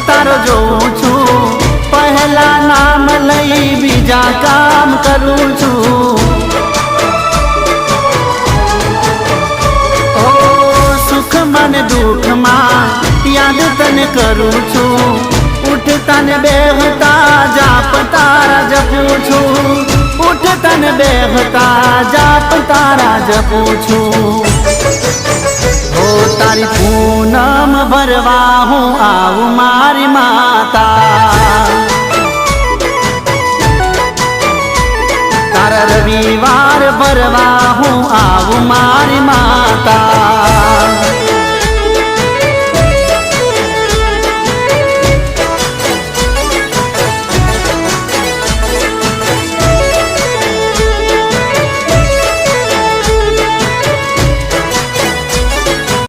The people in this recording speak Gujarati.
તારો જોઉં છું, પહેલા નામ લઈ બીજા કામ કરું છું। ઓ સુખમાં ને દુઃખમાં યાદ તને કરું છું, ઉઠતા ને બેહતા જાપ તારા જપું છું, ઉઠતા ને બેહતા જાપ તારા જપું છું। તારી પૂનમ ભરવા હું આવું મારી માતા, તારા રવિવાર ભરવા હું આવું મારી માતા।